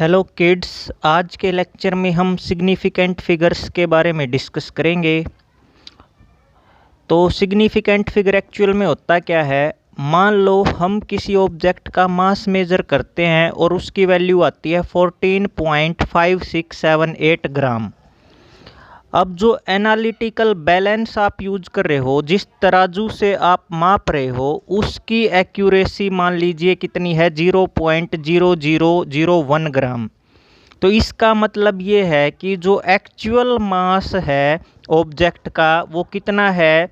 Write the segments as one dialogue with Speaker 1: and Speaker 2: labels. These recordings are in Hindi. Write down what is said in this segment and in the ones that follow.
Speaker 1: हेलो किड्स, आज के लेक्चर में हम सिग्निफिकेंट फिगर्स के बारे में डिस्कस करेंगे। तो सिग्निफिकेंट फिगर एक्चुअल में होता क्या है। मान लो हम किसी ऑब्जेक्ट का मास मेज़र करते हैं और उसकी वैल्यू आती है 14.5678 ग्राम। अब जो एनालिटिकल बैलेंस आप यूज कर रहे हो, जिस तराजू से आप माप रहे हो, उसकी एक्यूरेसी मान लीजिए कितनी है 0.0001 ग्राम। तो इसका मतलब ये है कि जो एक्चुअल मास है ऑब्जेक्ट का वो कितना है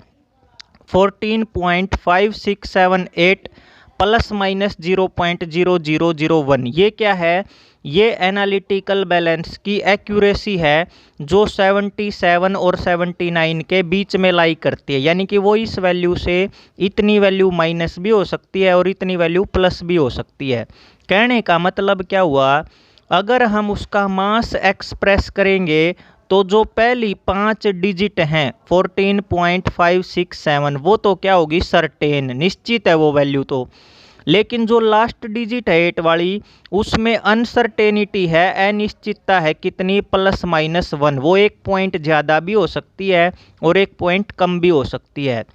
Speaker 1: 14.5678 प्लस माइनस 0.0001। ये क्या है? ये एनालिटिकल बैलेंस की एक्यूरेसी है जो 77 और 79 के बीच में लाई करती है। यानी कि वो इस वैल्यू से इतनी वैल्यू माइनस भी हो सकती है और इतनी वैल्यू प्लस भी हो सकती है। कहने का मतलब क्या हुआ, अगर हम उसका मास एक्सप्रेस करेंगे तो जो पहली 5 डिजिट हैं 14.567 वो तो क्या होगी सर्टेन, निश्चित है वो वैल्यू तो। लेकिन जो लास्ट डिजिट है 8 वाली, उसमें अनसर्टेनिटी है, अनिश्चितता है कितनी ±1। वो 1 पॉइंट ज़्यादा भी हो सकती है और 1 पॉइंट कम भी हो सकती है।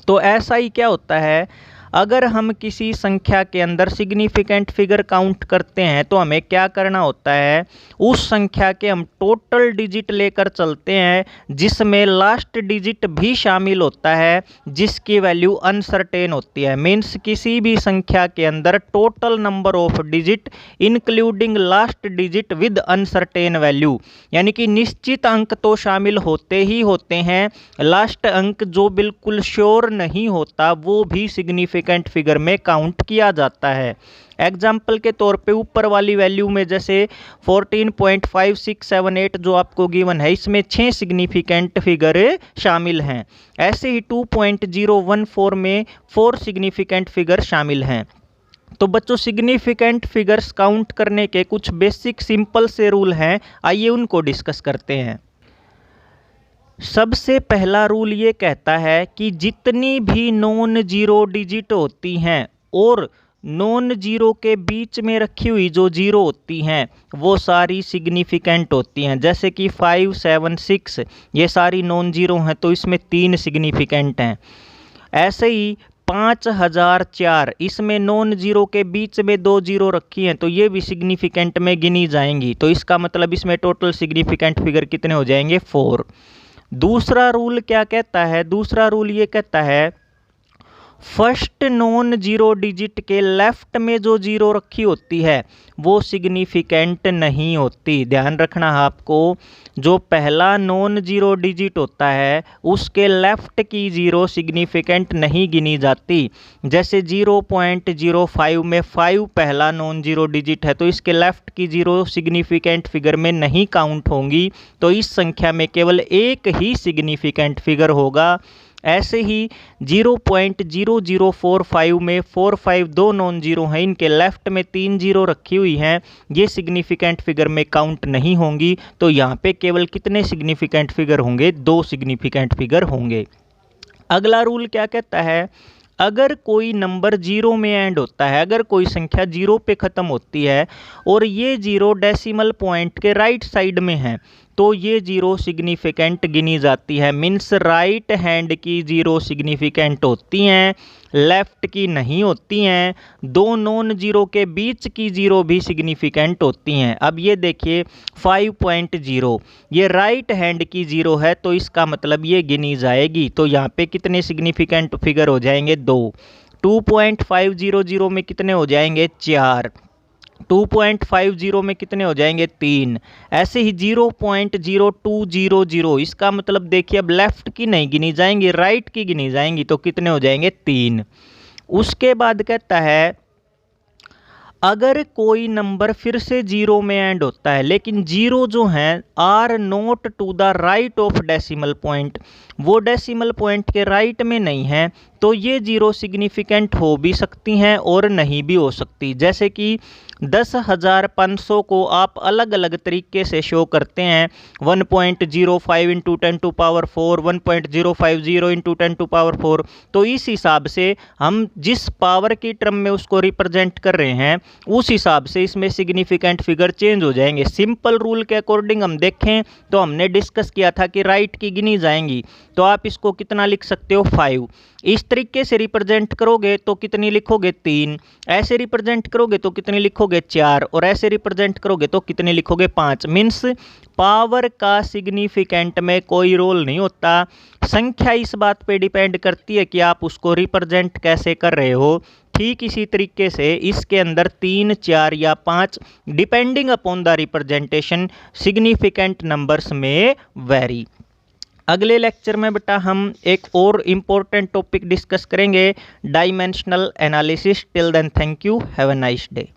Speaker 1: तो ऐसा ही क्या होता है, अगर हम किसी संख्या के अंदर सिग्निफिकेंट फिगर काउंट करते हैं तो हमें क्या करना होता है, उस संख्या के हम टोटल डिजिट लेकर चलते हैं जिसमें लास्ट डिजिट भी शामिल होता है जिसकी वैल्यू अनसर्टेन होती है। मीन्स किसी भी संख्या के अंदर total number of digit including last digit with uncertain value, यानी कि निश्चित अंक तो शामिल होते ही होते हैं, लास्ट अंक जो बिल्कुल श्योर नहीं होता वो भी सिग्निफिकेंट फिगर में काउंट किया जाता है। एग्जाम्पल के तौर पे ऊपर वाली वैल्यू में जैसे 14.5678 जो आपको गिवन है, इसमें 6 सिग्निफिकेंट फिगर शामिल हैं। ऐसे ही 2.014 में 4 सिग्निफिकेंट फिगर शामिल हैं। तो बच्चों, सिग्निफिकेंट फिगर्स काउंट करने के कुछ बेसिक सिंपल से रूल हैं, आइए उनको डिस्कस करते हैं। सबसे पहला रूल ये कहता है कि जितनी भी नॉन जीरो डिजिट होती हैं और नॉन जीरो के बीच में रखी हुई जो जीरो होती हैं वो सारी सिग्निफिकेंट होती हैं। जैसे कि 5, 7, 6 ये सारी नॉन जीरो हैं तो इसमें 3 सिग्निफिकेंट हैं। ऐसे ही 5004 इसमें नॉन जीरो के बीच में 2 जीरो रखी हैं तो ये भी सिग्निफिकेंट में गिनी जाएंगी। तो इसका मतलब इसमें टोटल सिग्निफिकेंट फिगर कितने हो जाएंगे 4। दूसरा रूल क्या कहता है, दूसरा रूल ये कहता है फर्स्ट नॉन जीरो डिजिट के लेफ्ट में जो जीरो रखी होती है वो सिग्निफिकेंट नहीं होती। ध्यान रखना आपको, जो पहला नॉन जीरो डिजिट होता है उसके लेफ्ट की जीरो सिग्निफिकेंट नहीं गिनी जाती। जैसे 0.05 में 5 पहला नॉन जीरो डिजिट है तो इसके लेफ्ट की जीरो सिग्निफिकेंट फिगर में नहीं काउंट होंगी, तो इस संख्या में केवल एक ही सिग्निफिकेंट फिगर होगा। ऐसे ही 0.0045 में 4, 5 दो नॉन जीरो हैं, इनके लेफ्ट में 3 जीरो रखी हुई हैं, ये सिग्निफिकेंट फिगर में काउंट नहीं होंगी। तो यहाँ पे केवल कितने सिग्निफिकेंट फिगर होंगे, 2 सिग्निफिकेंट फिगर होंगे। अगला रूल क्या कहता है, अगर कोई नंबर जीरो में एंड होता है, अगर कोई संख्या जीरो पे ख़त्म होती है और ये जीरो डेसिमल पॉइंट के राइट साइड में है तो ये जीरो सिग्निफिकेंट गिनी जाती है। मीन्स राइट हैंड की जीरो सिग्निफिकेंट होती हैं, लेफ्ट की नहीं होती हैं। दो नॉन जीरो के बीच की जीरो भी सिग्निफिकेंट होती हैं। अब ये देखिए 5.0 ये राइट हैंड की जीरो है तो इसका मतलब ये गिनी जाएगी। तो यहाँ पे कितने सिग्निफिकेंट फिगर हो जाएंगे 2। 2.500 में कितने हो जाएंगे 4। 2.50 में कितने हो जाएंगे 3। ऐसे ही 0.0200 इसका मतलब देखिए अब लेफ्ट की नहीं गिनी जाएंगी, राइट की गिनी जाएंगी, तो कितने हो जाएंगे 3। उसके बाद कहता है अगर कोई नंबर फिर से जीरो में एंड होता है लेकिन जीरो जो हैं are not to the right of decimal point, वो डेसिमल पॉइंट के राइट में नहीं है तो ये जीरो सिग्निफिकेंट हो भी सकती हैं और नहीं भी हो सकती। जैसे कि 10,500 को आप अलग अलग तरीके से शो करते हैं। 1.05 इंटू 10⁴, 1.050 इंटू 10⁴। तो इस हिसाब से हम जिस पावर की टर्म में उसको रिप्रेजेंट कर रहे हैं उस हिसाब से इसमें सिग्निफिकेंट फिगर चेंज हो जाएंगे। सिंपल रूल के अकॉर्डिंग हम देखें तो हमने डिस्कस किया था कि राइट की गिनी जाएंगी, तो आप इसको कितना लिख सकते हो 5। इस तरीके से रिप्रेजेंट करोगे तो कितनी लिखोगे 3, ऐसे रिप्रेजेंट करोगे तो कितनी लिखोगे 4, और ऐसे रिप्रेजेंट करोगे तो कितनी लिखोगे 5। मीन्स पावर का सिग्निफिकेंट में कोई रोल नहीं होता, संख्या इस बात पे डिपेंड करती है कि आप उसको रिप्रेजेंट कैसे कर रहे हो। ठीक इसी तरीके से इसके अंदर 3, 4 या 5 depending upon the representation significant numbers में वेरी। अगले लेक्चर में बेटा हम एक और इम्पोर्टेंट टॉपिक डिस्कस करेंगे, dimensional analysis. Till then thank you, have a nice day.